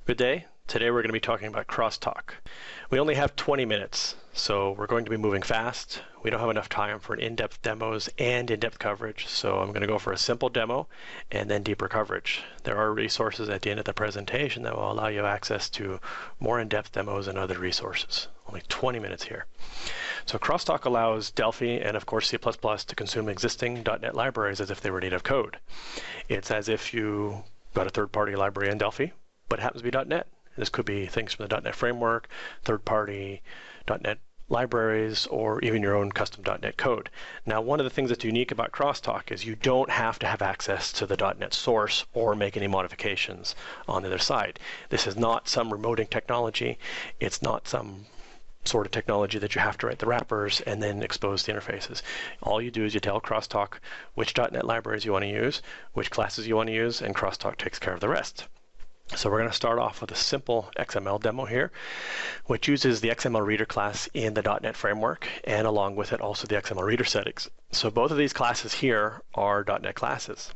Good day. Today we're going to be talking about CrossTalk. We only have 20 minutes, so we're going to be moving fast. We don't have enough time for in-depth demos and in-depth coverage, so I'm going to go for a simple demo and then deeper coverage. There are resources at the end of the presentation that will allow you access to more in-depth demos and other resources. Only 20 minutes here. So CrossTalk allows Delphi and of course C++ to consume existing .NET libraries as if they were native code. It's as if you got a third-party library in Delphi, but it happens to be .NET. This could be things from the .NET framework, third-party .NET libraries, or even your own custom .NET code. Now, one of the things that's unique about CrossTalk is you don't have to have access to the .NET source or make any modifications on the other side. This is not some remoting technology. It's not some sort of technology that you have to write the wrappers and then expose the interfaces. All you do is you tell CrossTalk which .NET libraries you want to use, which classes you want to use, and CrossTalk takes care of the rest. So we're going to start off with a simple XML demo here, which uses the XML reader class in the .NET framework, and along with it also the XML reader settings. So both of these classes here are .NET classes.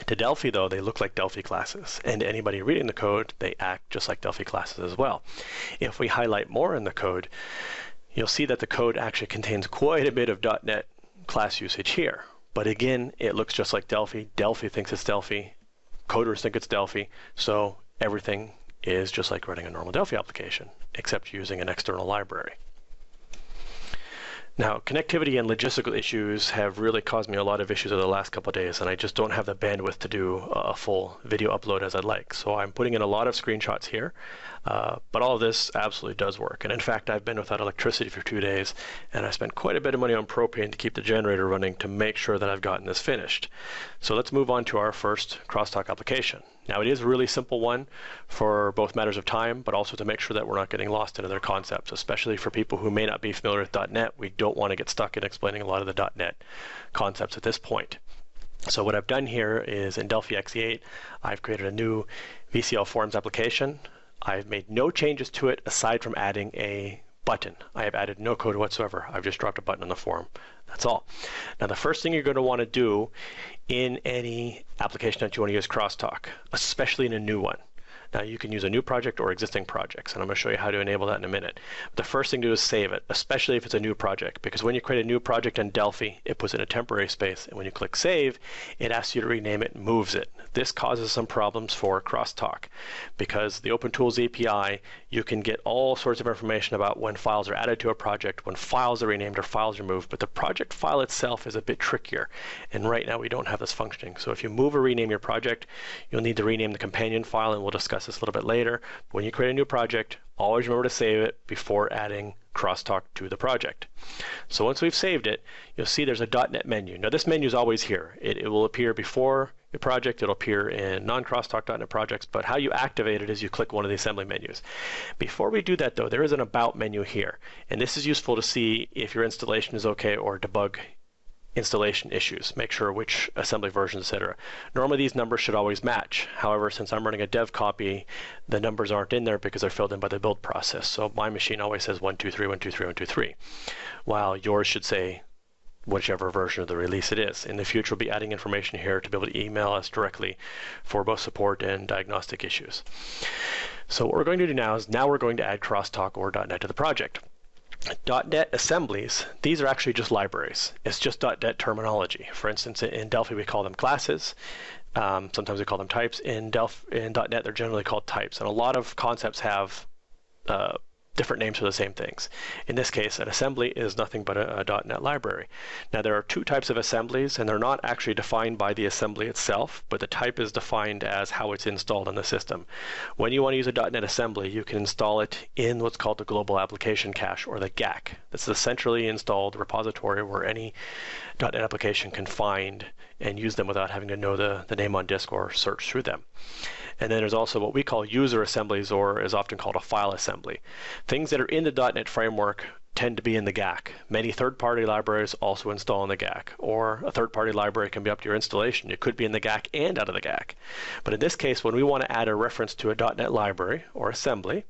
To Delphi, though, they look like Delphi classes, and to anybody reading the code, they act just like Delphi classes as well. If we highlight more in the code, you'll see that the code actually contains quite a bit of .NET class usage here. But again, it looks just like Delphi. Delphi thinks it's Delphi. Coders think it's Delphi, so everything is just like running a normal Delphi application, except using an external library. Now, connectivity and logistical issues have really caused me a lot of issues over the last couple of days, and I just don't have the bandwidth to do a full video upload as I'd like. So I'm putting in a lot of screenshots here, but all of this absolutely does work. And in fact, I've been without electricity for 2 days, and I spent quite a bit of money on propane to keep the generator running to make sure that I've gotten this finished. So let's move on to our first CrossTalk application. Now, it is a really simple one for both matters of time, but also to make sure that we're not getting lost into their concepts, especially for people who may not be familiar with .NET. We don't want to get stuck in explaining a lot of the .NET concepts at this point. So what I've done here is in Delphi XE8, I've created a new VCL Forms application. I've made no changes to it aside from adding a button. I have added no code whatsoever. I've just dropped a button on the form. That's all. Now, the first thing you're going to want to do in any application that you want to use CrossTalk, especially in a new one. Now, you can use a new project or existing projects, and I'm going to show you how to enable that in a minute. But the first thing to do is save it, especially if it's a new project, because when you create a new project in Delphi, it puts it in a temporary space, and when you click Save, it asks you to rename it and moves it. This causes some problems for CrossTalk, because the Open Tools API, you can get all sorts of information about when files are added to a project, when files are renamed or files are moved, but the project file itself is a bit trickier, and right now we don't have this functioning. So if you move or rename your project, you'll need to rename the companion file, and we'll discuss this a little bit later. But when you create a new project, always remember to save it before adding CrossTalk to the project. So once we've saved it, you'll see there's a .NET menu. Now, this menu is always here. It will appear before your project. It'll appear in non-CrossTalk .NET projects, but how you activate it is you click one of the assembly menus. Before we do that, though, there is an About menu here, and this is useful to see if your installation is okay or debug installation issues, make sure which assembly version, etc. Normally these numbers should always match. However, since I'm running a dev copy, the numbers aren't in there because they're filled in by the build process. So my machine always says 123, 123, 123, while yours should say whichever version of the release it is. In the future, we'll be adding information here to be able to email us directly for both support and diagnostic issues. So what we're going to do now is we're going to add CrossTalk or .NET to the project. .NET assemblies, these are actually just libraries. It's just .NET terminology. For instance, in Delphi we call them classes. Sometimes we call them types. In .NET they're generally called types. And a lot of concepts have different names for the same things. In this case, an assembly is nothing but a .NET library. Now, there are two types of assemblies, and they're not actually defined by the assembly itself, but the type is defined as how it's installed in the system. When you want to use a .NET assembly, you can install it in what's called the Global Application Cache, or the GAC. This is a centrally installed repository where any .NET application can find and use them without having to know the name on disk or search through them. And then there's also what we call user assemblies, or is often called a file assembly. Things that are in the .NET framework tend to be in the GAC. Many third-party libraries also install in the GAC, or a third-party library can be up to your installation. It could be in the GAC and out of the GAC. But in this case, when we want to add a reference to a .NET library or assembly,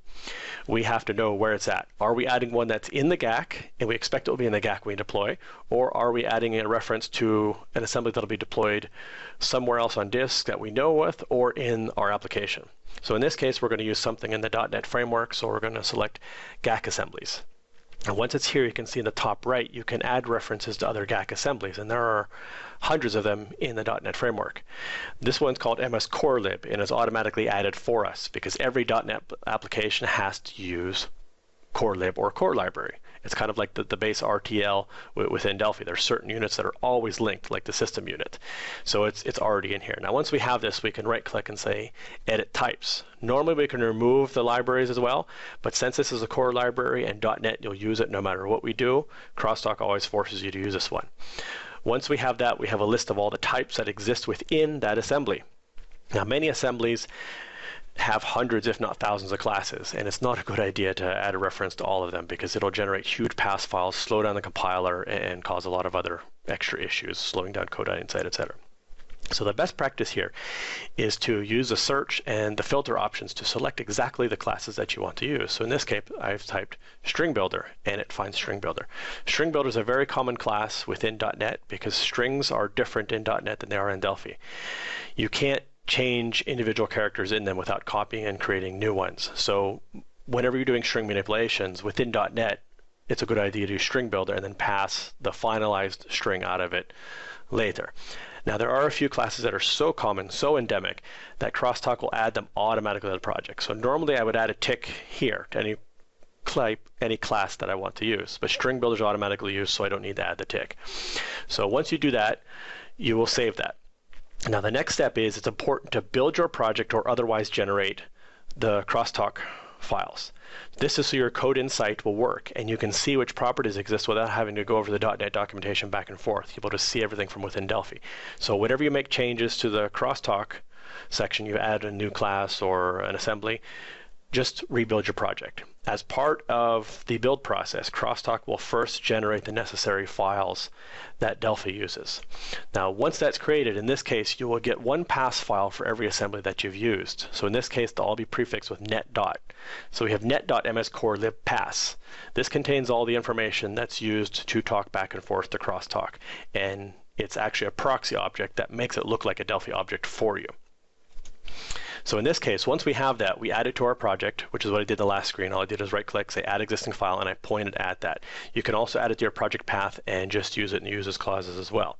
we have to know where it's at. Are we adding one that's in the GAC, and we expect it will be in the GAC when we deploy, or are we adding a reference to an assembly that will be deployed somewhere else on disk that we know with, or in our application? So in this case, we're going to use something in the .NET framework, so we're going to select GAC assemblies. And once it's here, you can see in the top right, you can add references to other GAC assemblies, and there are hundreds of them in the .NET framework. This one's called MS Core Lib, and is automatically added for us because every .NET application has to use Core Lib or Core Library. It's kind of like the base RTL within Delphi. There are certain units that are always linked, like the system unit. So it's already in here. Now, once we have this, we can right-click and say Edit Types. Normally, we can remove the libraries as well, but since this is a core library and .NET, you'll use it no matter what we do. CrossTalk always forces you to use this one. Once we have that, we have a list of all the types that exist within that assembly. Now, many assemblies have hundreds, if not thousands, of classes, and it's not a good idea to add a reference to all of them because it'll generate huge pass files, slow down the compiler, and cause a lot of other extra issues, slowing down code on inside, etc. So the best practice here is to use the search and the filter options to select exactly the classes that you want to use. So in this case, I've typed string builder, and it finds string builder. String builder is a very common class within .NET because strings are different in .NET than they are in Delphi. You can't change individual characters in them without copying and creating new ones. So whenever you're doing string manipulations within .NET, it's a good idea to do string builder and then pass the finalized string out of it later. Now, there are a few classes that are so common, so endemic, that CrossTalk will add them automatically to the project. So normally I would add a tick here to any class that I want to use, but string builder is automatically used, so I don't need to add the tick. So once you do that, you will save that. Now, the next step is it's important to build your project or otherwise generate the CrossTalk files. This is so your code insight will work and you can see which properties exist without having to go over the .NET documentation back and forth. You'll be able to see everything from within Delphi. So whenever you make changes to the CrossTalk section, you add a new class or an assembly, just rebuild your project. As part of the build process, CrossTalk will first generate the necessary files that Delphi uses. Now, once that's created, in this case, you will get one pass file for every assembly that you've used. So in this case, they'll all be prefixed with net dot. So we have net.mscorelibpass. This contains all the information that's used to talk back and forth to CrossTalk. And it's actually a proxy object that makes it look like a Delphi object for you. So in this case, once we have that, we add it to our project, which is what I did in the last screen. All I did is right-click, say Add Existing File, and I pointed at that. You can also add it to your project path and just use it in uses clauses as well.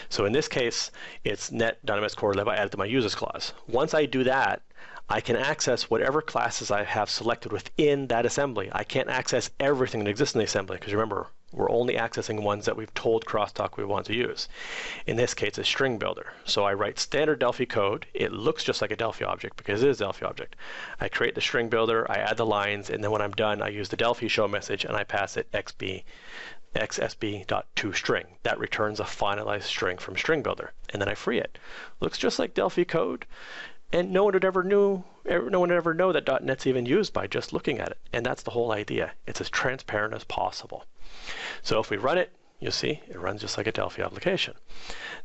So in this case, it's net.mscorelib. I add it to my uses clause. Once I do that, I can access whatever classes I have selected within that assembly. I can't access everything that exists in the assembly because remember, we're only accessing ones that we've told CrossTalk we want to use. In this case, it's string builder. So I write standard Delphi code. It looks just like a Delphi object because it is a Delphi object. I create the string builder, I add the lines, and then when I'm done, I use the Delphi show message and I pass it xsb.toString. That returns a finalized string from string builder, and then I free it. Looks just like Delphi code. And no one would ever know that .NET's even used by just looking at it. And that's the whole idea. It's as transparent as possible. So if we run it, you'll see it runs just like a Delphi application.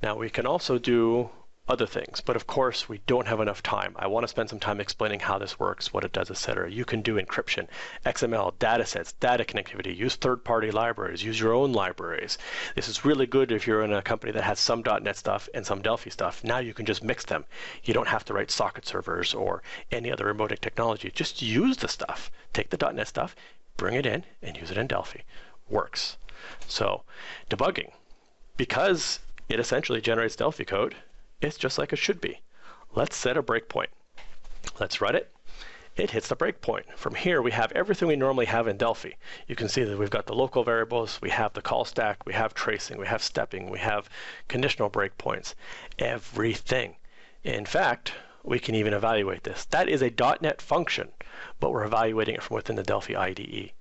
Now we can also do other things, but of course we don't have enough time. I want to spend some time explaining how this works, what it does, etc. You can do encryption, XML, datasets, data connectivity, use third-party libraries, use your own libraries. This is really good if you're in a company that has some .NET stuff and some Delphi stuff. Now you can just mix them. You don't have to write socket servers or any other remote technology. Just use the stuff. Take the .NET stuff, bring it in, and use it in Delphi. Works. So debugging, because it essentially generates Delphi code, it's just like it should be. Let's set a breakpoint. Let's run it. It hits the breakpoint. From here, we have everything we normally have in Delphi. You can see that we've got the local variables, we have the call stack, we have tracing, we have stepping, we have conditional breakpoints, everything. In fact, we can even evaluate this. That is a .NET function, but we're evaluating it from within the Delphi IDE.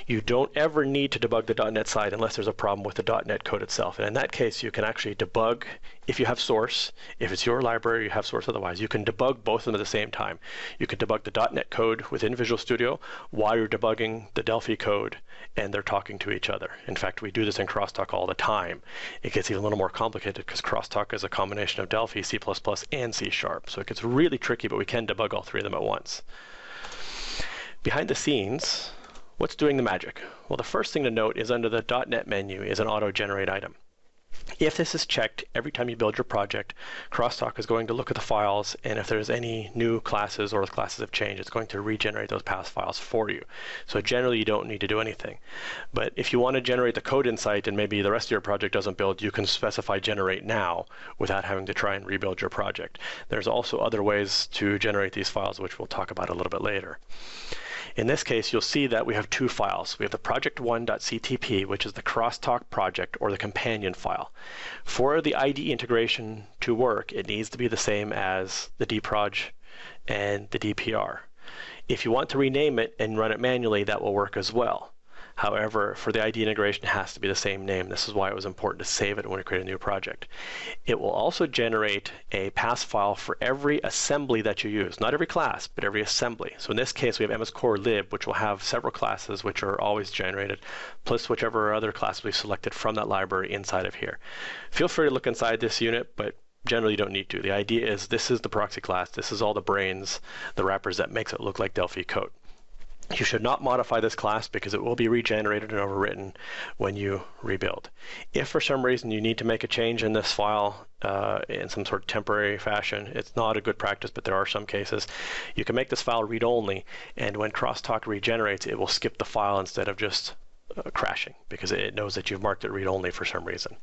You don't ever need to debug the .NET side unless there's a problem with the .NET code itself. And in that case, you can actually debug if you have source. If it's your library, you have source otherwise. You can debug both of them at the same time. You can debug the .NET code within Visual Studio while you're debugging the Delphi code and they're talking to each other. In fact, we do this in CrossTalk all the time. It gets even a little more complicated because CrossTalk is a combination of Delphi, C++, and C#. So it gets really tricky, but we can debug all three of them at once. Behind the scenes, what's doing the magic? Well, the first thing to note is under the .NET menu is an Autogenerate item. If this is checked every time you build your project, CrossTalk is going to look at the files, and if there's any new classes or the classes have changed, it's going to regenerate those past files for you. So generally you don't need to do anything. But if you want to generate the code insight and maybe the rest of your project doesn't build, you can specify generate now without having to try and rebuild your project. There's also other ways to generate these files, which we'll talk about a little bit later. In this case, you'll see that we have two files. We have the project1.ctp, which is the CrossTalk project or the companion file. For the IDE integration to work, it needs to be the same as the dproj and the dpr. If you want to rename it and run it manually, that will work as well. However, for the IDE integration, it has to be the same name. This is why it was important to save it when you create a new project. It will also generate a pass file for every assembly that you use. Not every class, but every assembly. So in this case, we have MS-Core-lib, which will have several classes which are always generated, plus whichever other class we selected from that library inside of here. Feel free to look inside this unit, but generally you don't need to. The idea is this is the proxy class. This is all the brains, the wrappers that makes it look like Delphi code. You should not modify this class because it will be regenerated and overwritten when you rebuild. If for some reason you need to make a change in this file in some sort of temporary fashion, it's not a good practice, but there are some cases, you can make this file read-only, and when CrossTalk regenerates, it will skip the file instead of just crashing because it knows that you've marked it read-only for some reason.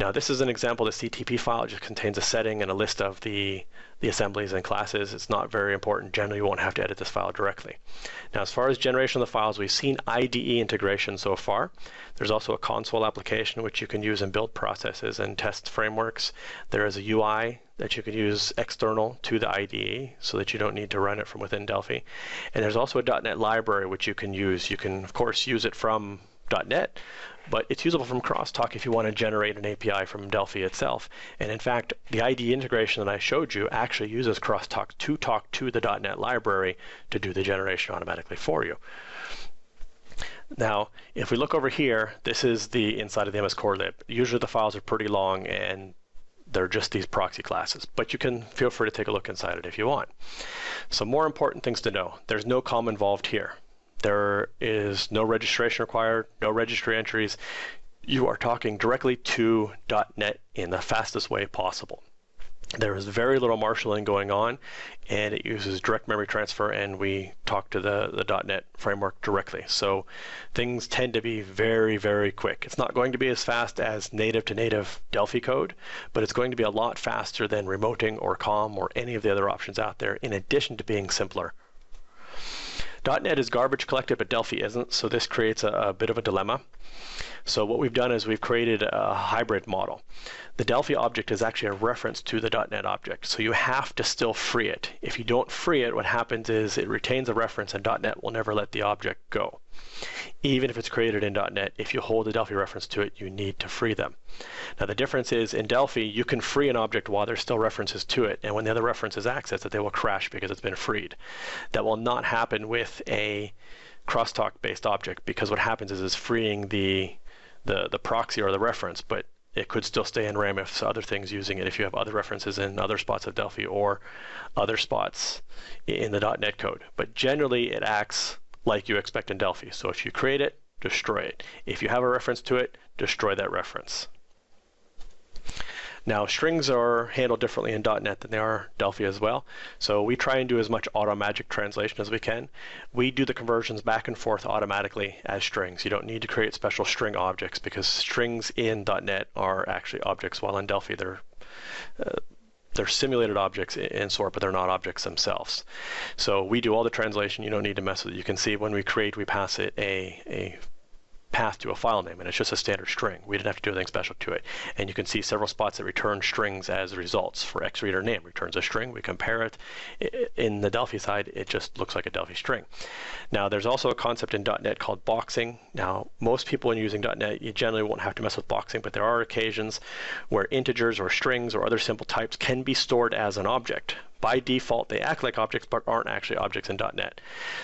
Now this is an example of the CTP file. It just contains a setting and a list of the assemblies and classes. It's not very important. Generally, you won't have to edit this file directly. Now, as far as generation of the files, we've seen IDE integration so far. There's also a console application which you can use in build processes and test frameworks. There is a UI that you can use external to the IDE so that you don't need to run it from within Delphi. And there's also a .NET library which you can use. You can, of course, use it from .NET, but it's usable from CrossTalk if you want to generate an API from Delphi itself. And in fact, the IDE integration that I showed you actually uses CrossTalk to talk to the .NET library to do the generation automatically for you. Now, if we look over here, this is the inside of the MS-Core-lib. Usually the files are pretty long and they're just these proxy classes, but you can feel free to take a look inside it if you want. Some more important things to know. There's no COM involved here. There is no registration required, no registry entries. You are talking directly to .NET in the fastest way possible. There is very little marshalling going on, and it uses direct memory transfer, and we talk to the .NET framework directly. So things tend to be very, very quick. It's not going to be as fast as native-to-native Delphi code, but it's going to be a lot faster than remoting or COM or any of the other options out there, in addition to being simpler. .NET is garbage collected, but Delphi isn't, so this creates a bit of a dilemma. So what we've done is we've created a hybrid model. The Delphi object is actually a reference to the .NET object, so you have to still free it. If you don't free it, what happens is it retains a reference and .NET will never let the object go. Even if it's created in .NET, if you hold a Delphi reference to it, you need to free them. Now the difference is in Delphi, you can free an object while there's still references to it, and when the other reference is accessed, they will crash because it's been freed. That will not happen with a CrossTalk based object, because what happens is it's freeing the proxy or the reference, but it could still stay in RAM if other things using it, if you have other references in other spots of Delphi or other spots in the .NET code. But generally it acts like you expect in Delphi. So if you create it, destroy it. If you have a reference to it, destroy that reference. Now, strings are handled differently in .NET than they are Delphi as well. So we try and do as much automagic translation as we can. We do the conversions back and forth automatically as strings. You don't need to create special string objects because strings in .NET are actually objects, while in Delphi they're simulated objects in sort, but they're not objects themselves. So we do all the translation. You don't need to mess with it. You can see when we create, we pass it a path to a file name, and it's just a standard string. We didn't have to do anything special to it. And you can see several spots that return strings as results. For xreader name returns a string. We compare it. In the Delphi side, it just looks like a Delphi string. Now, there's also a concept in .NET called boxing. Now, most people when using .NET, you generally won't have to mess with boxing, but there are occasions where integers or strings or other simple types can be stored as an object. By default, they act like objects, but aren't actually objects in .NET.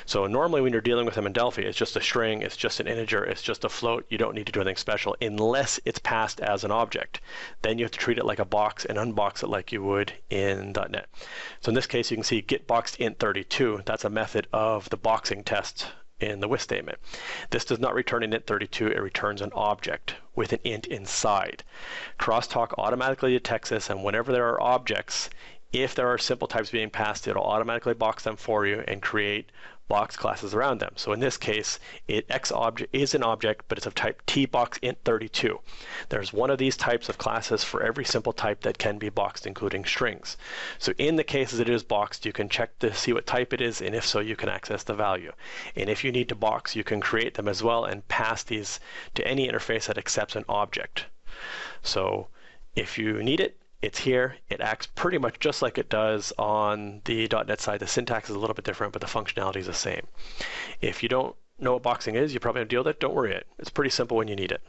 So normally when you're dealing with them in Delphi, it's just a string, it's just an integer, it's just a float. You don't need to do anything special unless it's passed as an object. Then you have to treat it like a box and unbox it like you would in .NET. So in this case, you can see getBoxedInt32. That's a method of the boxing test in the with statement. This does not return an int32, it returns an object with an int inside. CrossTalk automatically detects this, and whenever there are objects, if there are simple types being passed, it'll automatically box them for you and create box classes around them. So in this case, X object is an object, but it's of type tBoxInt32. There's one of these types of classes for every simple type that can be boxed, including strings. So in the cases it is boxed, you can check to see what type it is, and if so, you can access the value. And if you need to box, you can create them as well and pass these to any interface that accepts an object. So if you need it, it's here. It acts pretty much just like it does on the .NET side. The syntax is a little bit different, but the functionality is the same. If you don't know what boxing is, you probably have to deal with it. Don't worry. It's pretty simple when you need it.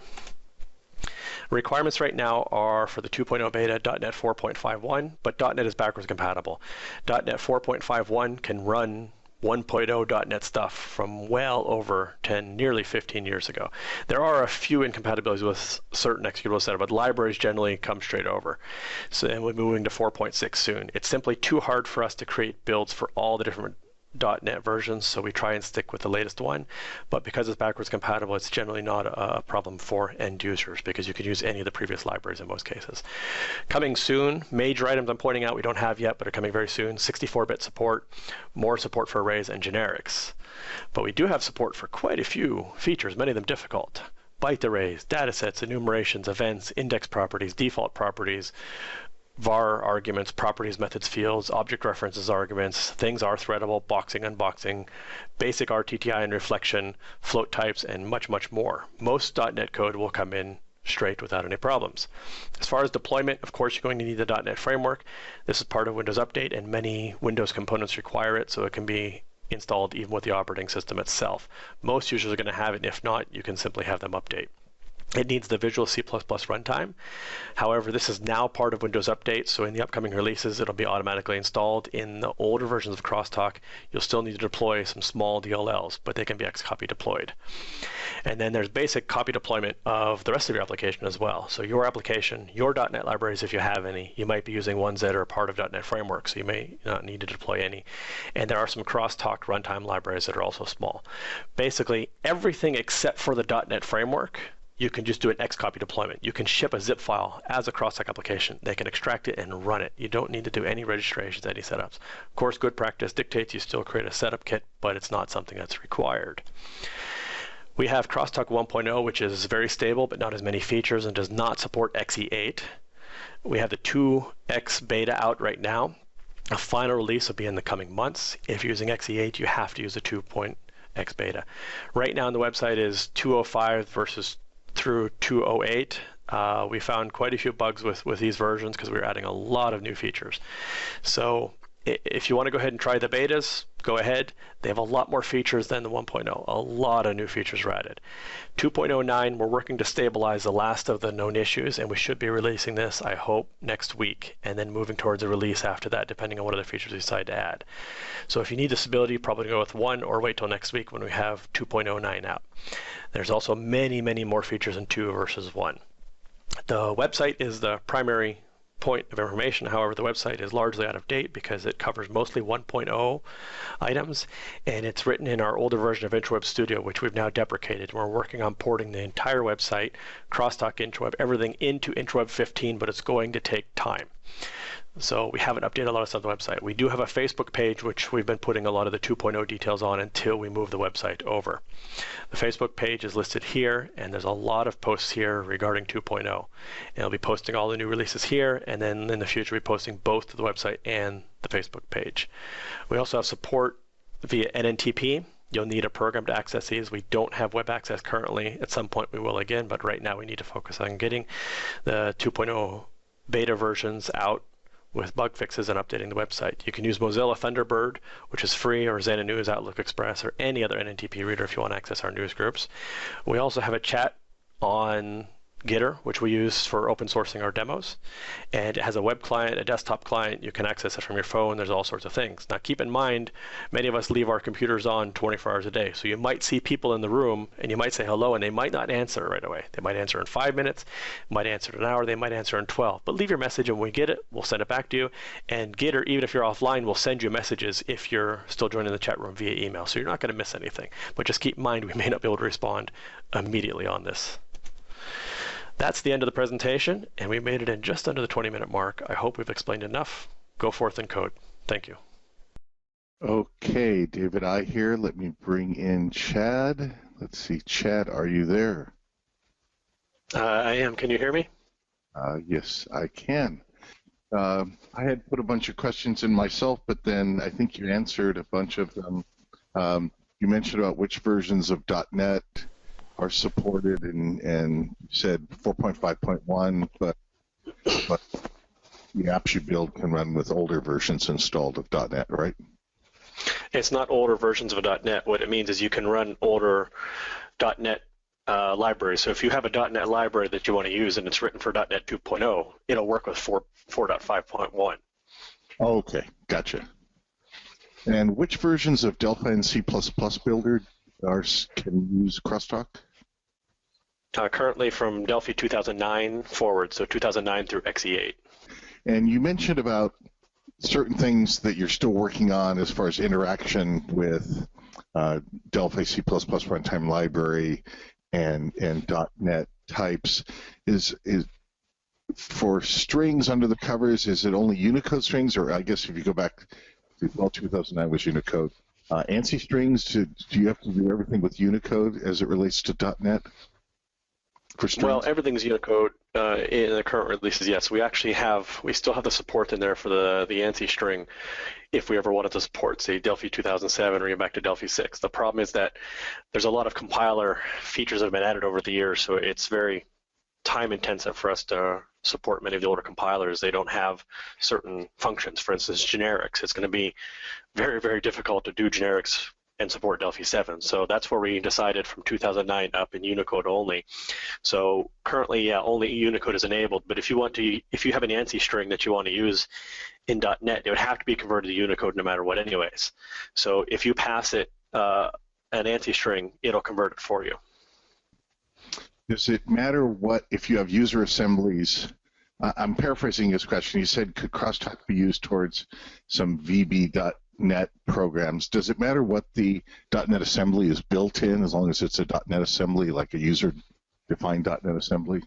Requirements right now are for the 2.0 beta, .NET 4.51, but .NET is backwards compatible. .NET 4.51 can run 1.0 .NET stuff from well over 10, nearly 15 years ago. There are a few incompatibilities with certain executable setup, but libraries generally come straight over. So, and we're moving to 4.6 soon. It's simply too hard for us to create builds for all the different .NET versions, so we try and stick with the latest one. But because it's backwards compatible, it's generally not a problem for end users because you can use any of the previous libraries in most cases. Coming soon, major items I'm pointing out we don't have yet, but are coming very soon: 64-bit support, more support for arrays and generics. But we do have support for quite a few features, many of them difficult. Byte arrays, datasets, enumerations, events, index properties, default properties, var arguments, properties, methods, fields, object references, arguments, things are threadable, boxing, unboxing, basic RTTI and reflection, float types, and much, much more. Most .NET code will come in straight without any problems. As far as deployment, of course, you're going to need the .NET framework. This is part of Windows Update, and many Windows components require it, so it can be installed even with the operating system itself. Most users are going to have it, and if not, you can simply have them update. It needs the Visual C++ runtime. However, this is now part of Windows Update, so in the upcoming releases, it'll be automatically installed. In the older versions of CrossTalk, you'll still need to deploy some small DLLs, but they can be Xcopy deployed. And then there's basic copy deployment of the rest of your application as well. So your application, your .NET libraries, if you have any, you might be using ones that are part of .NET Framework, so you may not need to deploy any. And there are some CrossTalk runtime libraries that are also small. Basically, everything except for the .NET Framework, you can just do an Xcopy deployment. You can ship a zip file as a CrossTalk application. They can extract it and run it. You don't need to do any registrations, any setups. Of course, good practice dictates you still create a setup kit, but it's not something that's required. We have CrossTalk 1.0, which is very stable, but not as many features and does not support XE8. We have the 2X beta out right now. A final release will be in the coming months. If you're using XE8, you have to use the 2.x beta. Right now on the website is 2.05 versus through 2.08. We found quite a few bugs with these versions because we were adding a lot of new features. So if you want to go ahead and try the betas, go ahead. They have a lot more features than the 1.0. A lot of new features were added. 2.09, we're working to stabilize the last of the known issues, and we should be releasing this, I hope, next week, and then moving towards a release after that, depending on what other features we decide to add. So if you need the stability, probably go with 1 or wait till next week when we have 2.09 out. There's also many, many more features in 2 versus 1. The website is the primary point of information. However, the website is largely out of date because it covers mostly 1.0 items, and it's written in our older version of IntroWeb Studio, which we've now deprecated. We're working on porting the entire website, CrossTalk, IntroWeb, everything into IntroWeb 15, but it's going to take time. So we haven't updated a lot of stuff on the website. We do have a Facebook page, which we've been putting a lot of the 2.0 details on until we move the website over. The Facebook page is listed here, and there's a lot of posts here regarding 2.0. And I'll be posting all the new releases here, and then in the future we'll be posting both to the website and the Facebook page. We also have support via NNTP. You'll need a program to access these. We don't have web access currently. At some point we will again, but right now we need to focus on getting the 2.0 beta versions out with bug fixes and updating the website. You can use Mozilla Thunderbird, which is free, or Xena News, Outlook Express, or any other NNTP reader if you want to access our news groups. We also have a chat on Gitter, which we use for open sourcing our demos. And it has a web client, a desktop client. You can access it from your phone. There's all sorts of things. Now, keep in mind, many of us leave our computers on 24 hours a day. So you might see people in the room, and you might say hello, and they might not answer right away. They might answer in 5 minutes, might answer in an hour, they might answer in 12. But leave your message, and when we get it, we'll send it back to you. And Gitter, even if you're offline, will send you messages if you're still joining the chat room via email. So you're not going to miss anything. But just keep in mind, we may not be able to respond immediately on this. That's the end of the presentation, and we made it in just under the 20-minute mark. I hope we've explained enough. Go forth and code. Thank you. Okay, David I here. Let me bring in Chad. Let's see, Chad, are you there? I am. Can you hear me? Yes, I can. I had put a bunch of questions in myself, but then I think you answered a bunch of them. You mentioned about which versions of .NET are supported, and you said 4.5.1, but the apps you build can run with older versions installed of .NET, right? It's not older versions of .NET. What it means is you can run older .NET libraries. So if you have a .NET library that you want to use and it's written for .NET 2.0, it'll work with 4.5.1. Okay, gotcha. And which versions of Delphi and C++ Builder can use CrossTalk? Currently from Delphi 2009 forward, so 2009 through XE8. And you mentioned about certain things that you're still working on as far as interaction with Delphi C++ runtime library and .NET types. Is for strings under the covers, is it only Unicode strings, or I guess if you go back to, well, 2009 was Unicode. ANSI strings, do you have to do everything with Unicode as it relates to .NET? For strings? Well, everything's Unicode in the current releases, yes. We still have the support in there for the ANSI string if we ever wanted to support, say, Delphi 2007 or even back to Delphi 6. The problem is that there's a lot of compiler features that have been added over the years, so it's very time intensive for us to support many of the older compilers. They don't have certain functions. For instance, generics. It's going to be very, very difficult to do generics and support Delphi 7. So that's where we decided from 2009 up in Unicode only. So currently, yeah, only Unicode is enabled. But if you have an ANSI string that you want to use in .NET, it would have to be converted to Unicode no matter what anyways. So if you pass it an ANSI string, it'll convert it for you. Does it matter what, if you have user assemblies? I'm paraphrasing his question. He said, could CrossTalk be used towards some VB.NET programs? Does it matter what the .NET assembly is built in, as long as it's a .NET assembly, like a user-defined .NET assembly?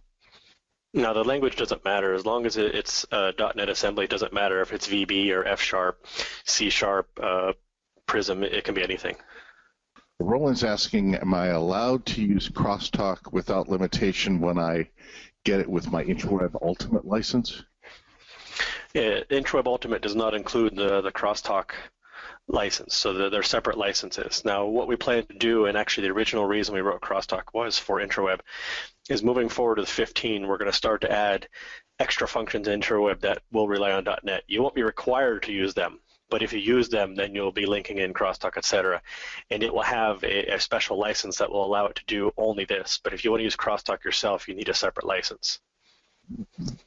No, the language doesn't matter. As long as it's a .NET assembly, it doesn't matter if it's VB or F#, C#, Prism, it can be anything. Roland's asking, am I allowed to use CrossTalk without limitation when I get it with my IntraWeb Ultimate license? Yeah, IntraWeb Ultimate does not include the CrossTalk license, so they're separate licenses. Now, what we plan to do, and actually the original reason we wrote CrossTalk was for IntraWeb, is moving forward with 15, we're going to start to add extra functions in IntraWeb that will rely on .NET. You won't be required to use them, but if you use them, then you'll be linking in CrossTalk, etc. And it will have a special license that will allow it to do only this. But if you want to use CrossTalk yourself, you need a separate license.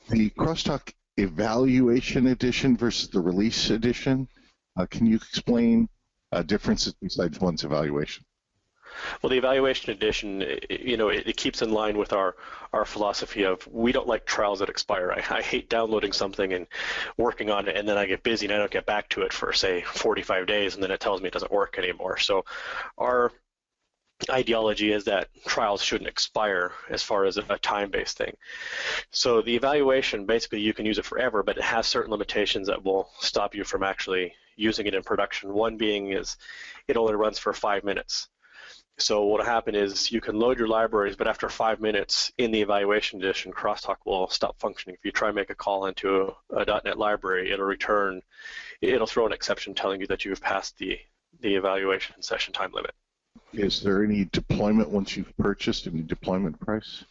The CrossTalk Evaluation Edition versus the Release Edition, can you explain differences besides one's evaluation? Well, the Evaluation Edition, it keeps in line with our philosophy of we don't like trials that expire. I hate downloading something and working on it, and then I get busy and I don't get back to it for, say, 45 days, and then it tells me it doesn't work anymore. So our ideology is that trials shouldn't expire as far as a time-based thing. So the evaluation, basically you can use it forever, but it has certain limitations that will stop you from actually using it in production. One being is it only runs for 5 minutes. So what will happen is you can load your libraries, but after 5 minutes in the Evaluation Edition, CrossTalk will stop functioning. If you try and make a call into a .NET library, it'll throw an exception telling you that you've passed the evaluation session time limit. Is there any deployment once you've purchased, any deployment price?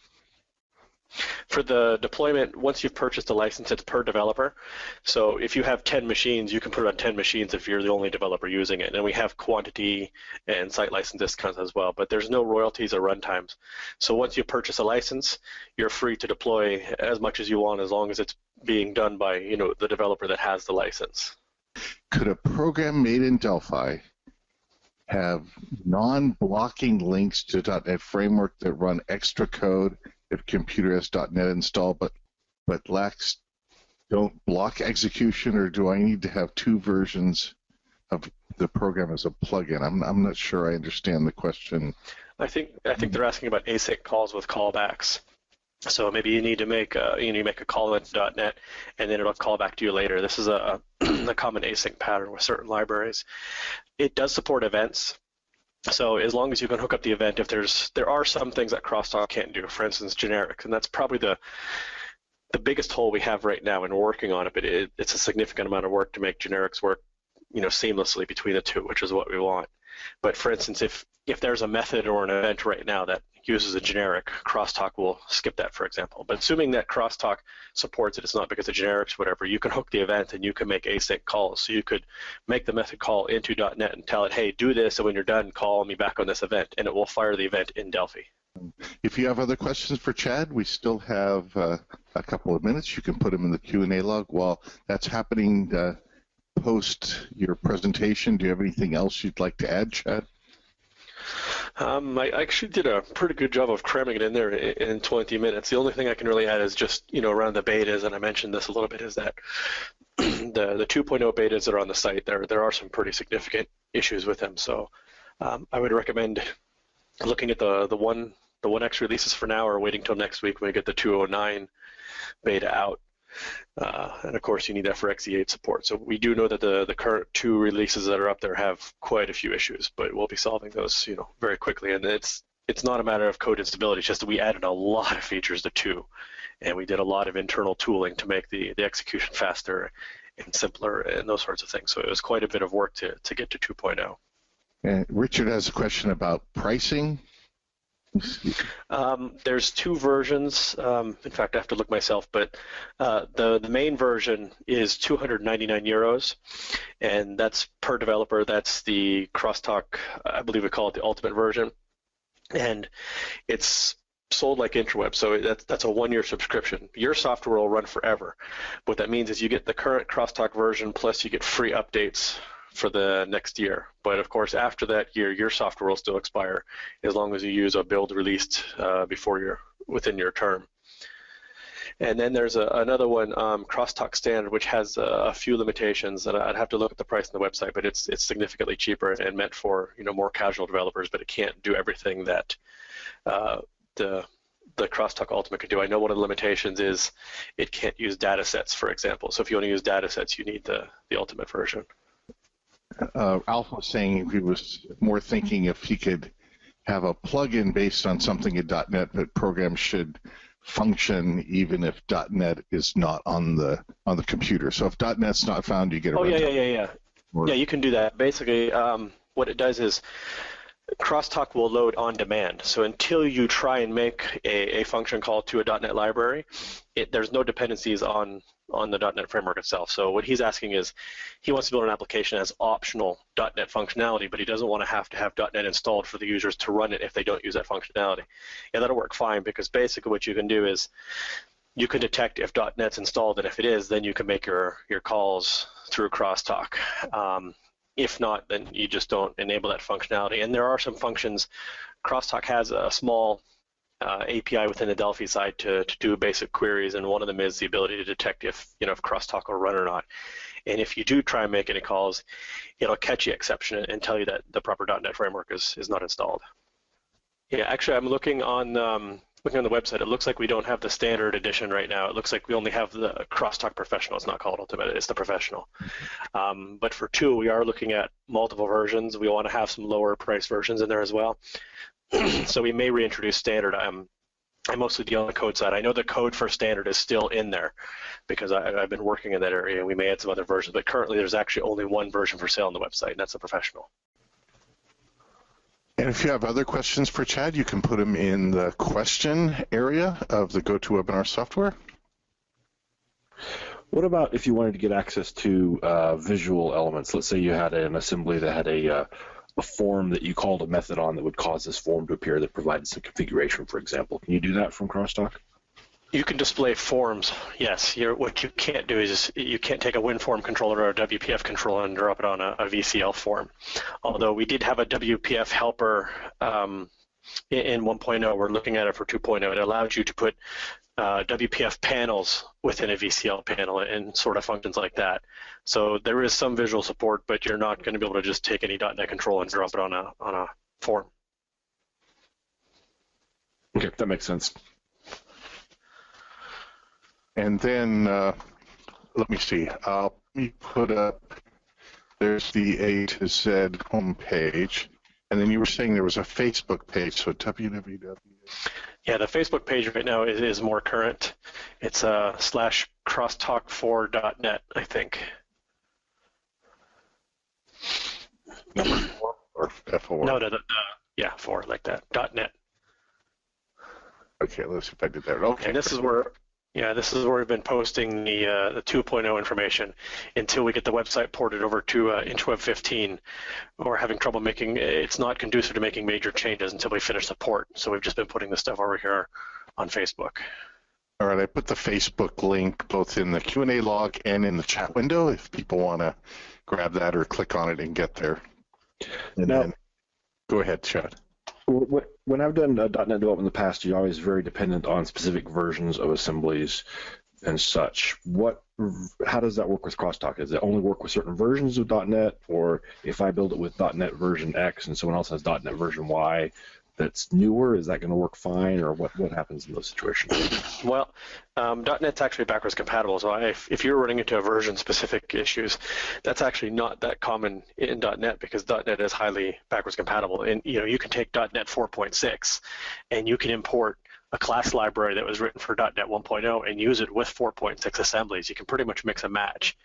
For the deployment, once you've purchased a license, it's per developer. So if you have 10 machines, you can put it on 10 machines if you're the only developer using it. And we have quantity and site license discounts as well, but there's no royalties or runtimes. So once you purchase a license, you're free to deploy as much as you want as long as it's being done by the developer that has the license. Could a program made in Delphi have non-blocking links to .NET Framework that run extra code if computer has .NET installed, but don't block execution, or do I need to have two versions of the program as a plugin? I'm not sure I understand the question. I think they're asking about async calls with callbacks. So maybe you need to make a call into .NET, and then it'll call back to you later. This is a common async pattern with certain libraries. It does support events. So as long as you can hook up the event, if there are some things that CrossTalk can't do, for instance, generics, and that's probably the biggest hole we have right now, and we're working on it, but it's a significant amount of work to make generics work, seamlessly between the two, which is what we want. But for instance, if there's a method or an event right now that uses a generic, CrossTalk will skip that, for example. But assuming that CrossTalk supports it, it's not because of generics, whatever, you can hook the event and you can make async calls. So you could make the method call into .NET and tell it, hey, do this, and when you're done, call me back on this event, and it will fire the event in Delphi. If you have other questions for Chad, we still have a couple of minutes. You can put them in the Q&A log. While that's happening, post your presentation, do you have anything else you'd like to add, Chad? I actually did a pretty good job of cramming it in there in 20 minutes. The only thing I can really add is just, around the betas, and I mentioned this a little bit, is that the 2.0 betas that are on the site, there are some pretty significant issues with them. So I would recommend looking at the 1X releases for now, or waiting till next week when we get the 2.09 beta out. And of course, you need that for XE8 support. So we do know that the current 2 releases that are up there have quite a few issues, but we'll be solving those, very quickly. And it's not a matter of code instability. It's just that we added a lot of features to 2, and we did a lot of internal tooling to make the execution faster and simpler and those sorts of things. So it was quite a bit of work to get to 2.0. And Richard has a question about pricing. There's 2 versions. In fact, I have to look myself, but the main version is 299 euros, and that's per developer. That's the CrossTalk, I believe we call it the ultimate version, and it's sold like Intraweb, so that's a 1-year subscription. Your software will run forever. What that means is you get the current CrossTalk version, plus you get free updates for the next year. But of course, after that year, your software will still expire as long as you use a build released within your term. And then there's another one, CrossTalk Standard, which has a few limitations, and I'd have to look at the price on the website, but it's significantly cheaper and meant for more casual developers, but it can't do everything that the CrossTalk Ultimate can do. I know one of the limitations is it can't use data sets, for example. So if you want to use data sets, you need the Ultimate version. Alpha was saying he was more thinking if he could have a plugin based on something in .NET, but programs should function even if .NET is not on the computer. So if .NET's not found, you get a yeah. Yeah, you can do that. Basically, what it does is CrossTalk will load on demand. So until you try and make a function call to a .NET library, there's no dependencies on the .NET framework itself. So what he's asking is he wants to build an application that has optional .NET functionality, but he doesn't want to have .NET installed for the users to run it if they don't use that functionality. And that'll work fine, because basically what you can do is you can detect if .NET's installed, and if it is, then you can make your calls through CrossTalk. If not, then you just don't enable that functionality. And there are some functions. CrossTalk has a small API within the Delphi side to do basic queries, and one of them is the ability to detect if CrossTalk will run or not. And if you do try and make any calls, it'll catch the exception and tell you that the proper .NET framework is not installed. Yeah, actually, I'm looking on the website. It looks like we don't have the standard edition right now. It looks like we only have the CrossTalk Professional. It's not called Ultimate. It's the Professional. But for 2, we are looking at multiple versions. We want to have some lower price versions in there as well. So we may reintroduce standard. I mostly deal on the code side. I know the code for standard is still in there because I've been working in that area. We may add some other versions, but currently there's actually only one version for sale on the website, and that's the Professional. And if you have other questions for Chad, you can put them in the question area of the GoToWebinar software. What about if you wanted to get access to visual elements? Let's say you had an assembly that had a form that you called a method on that would cause this form to appear that provided some configuration, for example. Can you do that from CrossTalk? You can display forms, yes. What you can't do is you can't take a WinForm controller or a WPF controller and drop it on a VCL form. Although we did have a WPF helper in 1.0, we're looking at it for 2.0. It allows you to put WPF panels within a VCL panel and sort of functions like that. So there is some visual support, but you're not going to be able to just take any .NET control and drop it on a form. Okay, that makes sense. And then, let me see, let me put up, there's the A to Z homepage, and then you were saying there was a Facebook page, so www. Yeah, the Facebook page right now is more current. It's /crosstalk4.net, I think. Number 4 or F4? No, yeah, 4, like that, .net. Okay, let's see if I did that. Okay. And this is where we've been posting the 2.0 information until we get the website ported over to InchWeb 15. We're having trouble making, it's not conducive to making major changes until we finish the port. So we've just been putting this stuff over here on Facebook. All right, I put the Facebook link both in the Q&A log and in the chat window if people want to grab that or click on it and get there. And then, go ahead, Chad. When I've done .NET development in the past, you're always very dependent on specific versions of assemblies and such. How does that work with CrossTalk? Does it only work with certain versions of .NET, or if I build it with .NET version X and someone else has .NET version Y that's newer, is that going to work fine, or what happens in those situations? Well, .NET's actually backwards compatible, so if you're running into version-specific issues, that's actually not that common in .NET because .NET is highly backwards compatible. And you can take .NET 4.6 and you can import a class library that was written for .NET 1.0 and use it with 4.6 assemblies. You can pretty much mix and match.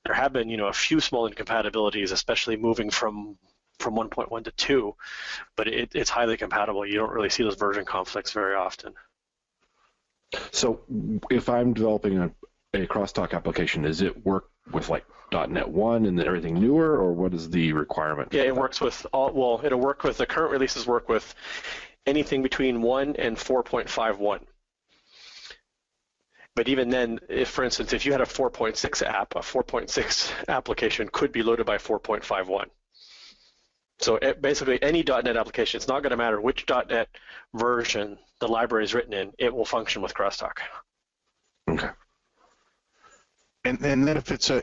There have been, a few small incompatibilities, especially moving from 1.1 to 2, but it's highly compatible. You don't really see those version conflicts very often. So if I'm developing a CrossTalk application, does it work with like .NET 1 and then everything newer, or what is the requirement? Yeah, it works with it'll work with, the current releases work with anything between 1 and 4.51. But even then, for instance, if you had a 4.6 app, a 4.6 application could be loaded by 4.51. So basically, any .NET application, it's not going to matter which .NET version the library is written in, it will function with CrossTalk. Okay. And then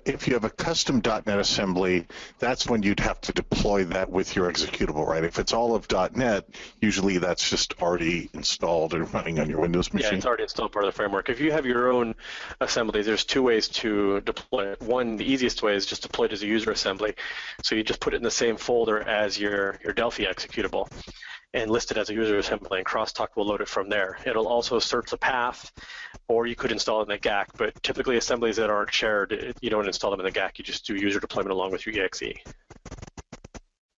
if you have a custom .NET assembly, that's when you'd have to deploy that with your executable, right? If it's all of .NET, usually that's just already installed and running on your Windows machine. Yeah, it's already installed part of the framework. If you have your own assembly, there's two ways to deploy it. One, the easiest way is just deploy it as a user assembly. So you just put it in the same folder as your Delphi executable and list it as a user assembly, and CrossTalk will load it from there. It'll also search the path, or you could install it in the GAC, but typically assemblies that aren't shared, you don't install them in the GAC, you just do user deployment along with your exe.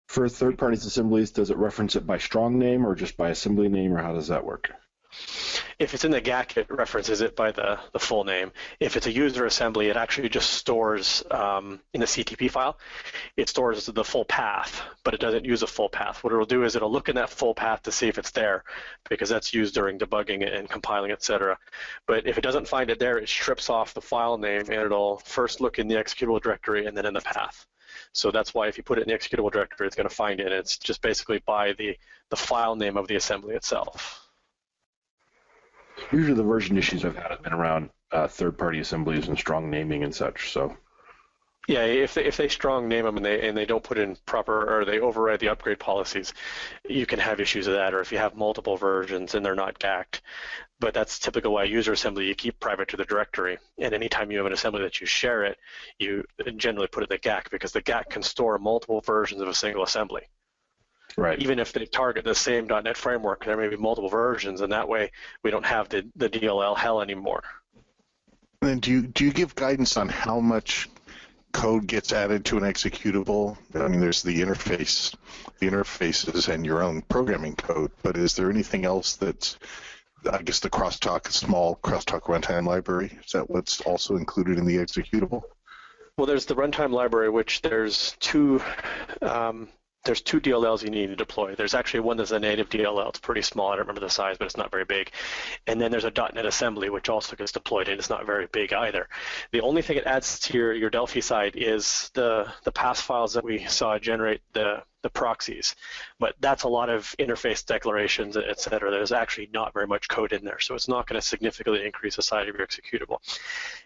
For third-party assemblies, does it reference it by strong name or just by assembly name, or how does that work? If it's in the GAC, it references it by the full name. If it's a user assembly, it actually just stores in the CTP file, it stores the full path, but it doesn't use a full path. What it'll do is it'll look in that full path to see if it's there, because that's used during debugging and compiling, etc. But if it doesn't find it there, it strips off the file name, and it'll first look in the executable directory and then in the path. So that's why if you put it in the executable directory, it's going to find it, and it's just basically by the file name of the assembly itself. Usually the version issues I've had have been around third-party assemblies and strong naming and such. So, yeah, if they strong name them and they don't put in proper, or they override the upgrade policies, you can have issues with that. Or if you have multiple versions and they're not GAC'd, but that's typical why user assembly you keep private to the directory. And anytime you have an assembly that you share it, you generally put it in the GAC, because the GAC can store multiple versions of a single assembly. Right. Even if they target the same .NET framework, there may be multiple versions, and that way we don't have the DLL hell anymore. And do you give guidance on how much code gets added to an executable? I mean, there's the interfaces and your own programming code, but is there anything else that's, I guess, the CrossTalk, small CrossTalk runtime library? Is that what's also included in the executable? Well, there's the runtime library, which there's two DLLs you need to deploy. There's actually one that's a native DLL. It's pretty small. I don't remember the size, but it's not very big. And then there's a .NET assembly, which also gets deployed, and it's not very big either. The only thing it adds to your Delphi side is the pass files that we saw generate the proxies. But that's a lot of interface declarations, et cetera. There's actually not very much code in there, so it's not going to significantly increase the size of your executable.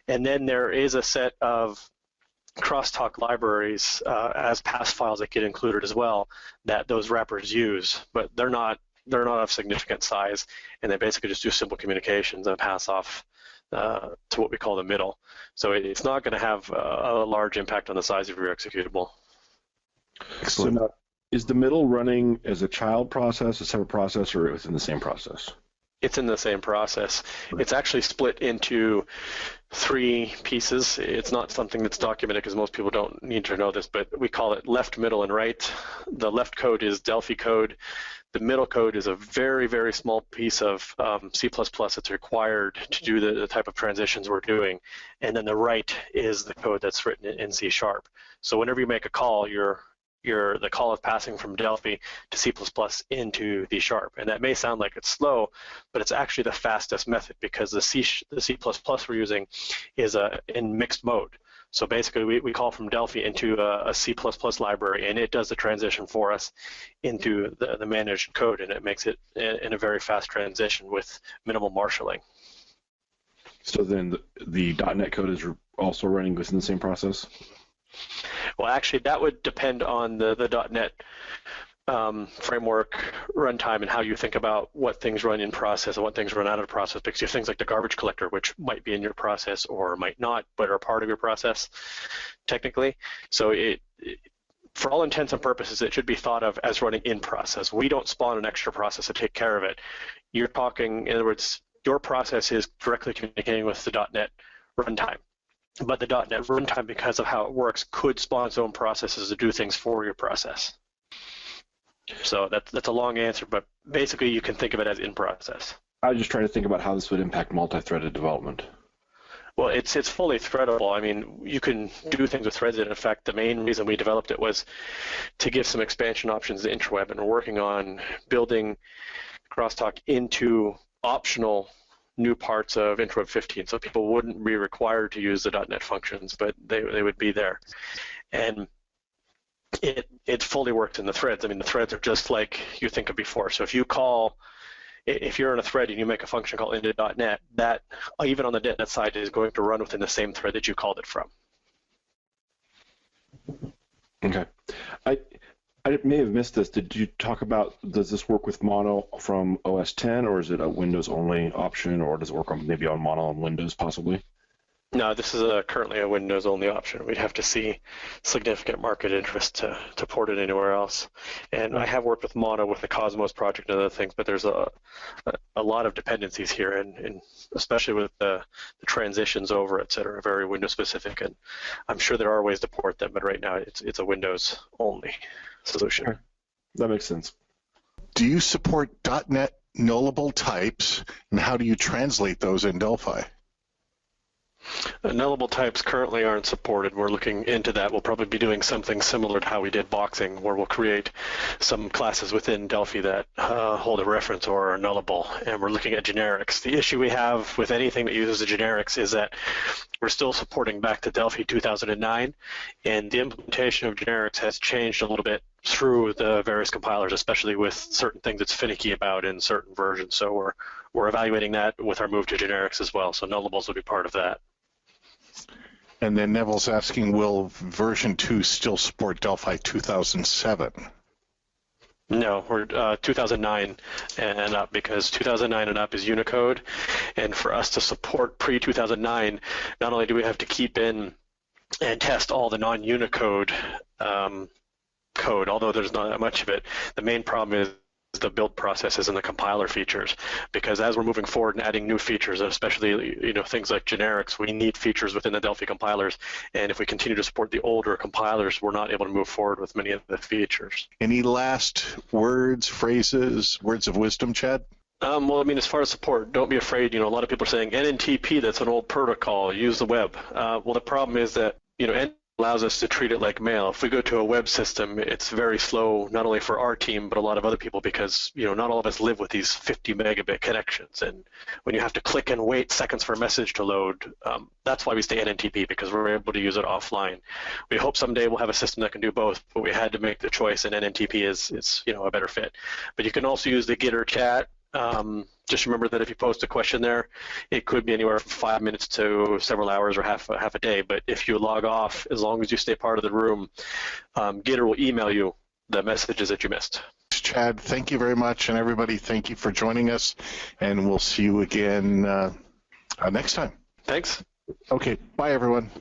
And then there is a set of CrossTalk libraries as pass files that get included as well that those wrappers use, but they're not of significant size, and they basically just do simple communications and pass off to what we call the middle. So it's not going to have a large impact on the size of your executable. So now, is the middle running as a child process, a separate process, or within the same process? It's in the same process. It's actually split into 3 pieces. It's not something that's documented because most people don't need to know this, but we call it left, middle, and right. The left code is Delphi code. The middle code is a very, very small piece of C++ that's required to do the type of transitions we're doing. And then the right is the code that's written in C#. So whenever you make a call, the call is passing from Delphi to C++ into C#. And that may sound like it's slow, but it's actually the fastest method because the C++ we're using is in mixed mode. So basically we call from Delphi into a C++ library, and it does the transition for us into the managed code, and it makes it in a very fast transition with minimal marshalling. So then the .NET code is also running within the same process? Well, actually, that would depend on the .NET framework runtime and how you think about what things run in process and what things run out of process, because you have things like the garbage collector, which might be in your process or might not, but are part of your process technically. So for all intents and purposes, it should be thought of as running in process. We don't spawn an extra process to take care of it. You're talking, in other words, your process is directly communicating with the .NET runtime. But the .NET runtime, because of how it works, could spawn its own processes to do things for your process. So that's a long answer, but basically you can think of it as in process. I was just trying to think about how this would impact multi-threaded development. Well, it's fully threadable. I mean, you can do things with threads. In fact, the main reason we developed it was to give some expansion options to Interweb, and we're working on building CrossTalk into optional new parts of Interweb 15, so people wouldn't be required to use the .NET functions, but they would be there. And it fully works in the threads. I mean, the threads are just like you think of before. So if you're in a thread and you make a function called into.NET, that, even on the .NET side, is going to run within the same thread that you called it from. Okay. I may have missed this. Did you talk about, does this work with Mono from OS 10, or is it a Windows-only option, or does it work on maybe on Mono on Windows possibly? No, this is currently a Windows-only option. We'd have to see significant market interest to port it anywhere else. And I have worked with Mono with the Cosmos project and other things, but there's a lot of dependencies here, and especially with the transitions over, et cetera, very Windows-specific. And I'm sure there are ways to port them, but right now it's a Windows-only solution. Okay. That makes sense. Do you support .NET nullable types, and how do you translate those in Delphi? Nullable types currently aren't supported. We're looking into that. We'll probably be doing something similar to how we did boxing, where we'll create some classes within Delphi that hold a reference or are nullable, and we're looking at generics. The issue we have with anything that uses the generics is that we're still supporting back to Delphi 2009, and the implementation of generics has changed a little bit through the various compilers, especially with certain things it's finicky about in certain versions. So we're evaluating that with our move to generics as well. So nullables will be part of that. And then Neville's asking, will version 2 still support Delphi 2007? No, we're 2009 and up, because 2009 and up is Unicode. And for us to support pre-2009, not only do we have to keep in and test all the non-Unicode code, although there's not that much of it, the main problem is the build processes and the compiler features, because as we're moving forward and adding new features, especially things like generics, we need features within the Delphi compilers, and if we continue to support the older compilers, we're not able to move forward with many of the features. Any last words, phrases, words of wisdom, Chad? Well, I mean, as far as support, don't be afraid. A lot of people are saying NNTP, that's an old protocol, use the web. Well, the problem is that NNTP allows us to treat it like mail. If we go to a web system, it's very slow, not only for our team, but a lot of other people, because not all of us live with these 50 megabit connections. And when you have to click and wait seconds for a message to load, that's why we stay NNTP, because we're able to use it offline. We hope someday we'll have a system that can do both, but we had to make the choice, and NNTP is a better fit. But you can also use the Git or chat. Just remember that if you post a question there, it could be anywhere from 5 minutes to several hours or half a day. But if you log off, as long as you stay part of the room, Gitter will email you the messages that you missed. Chad, thank you very much. And everybody, thank you for joining us. And we'll see you again next time. Thanks. Okay, bye, everyone.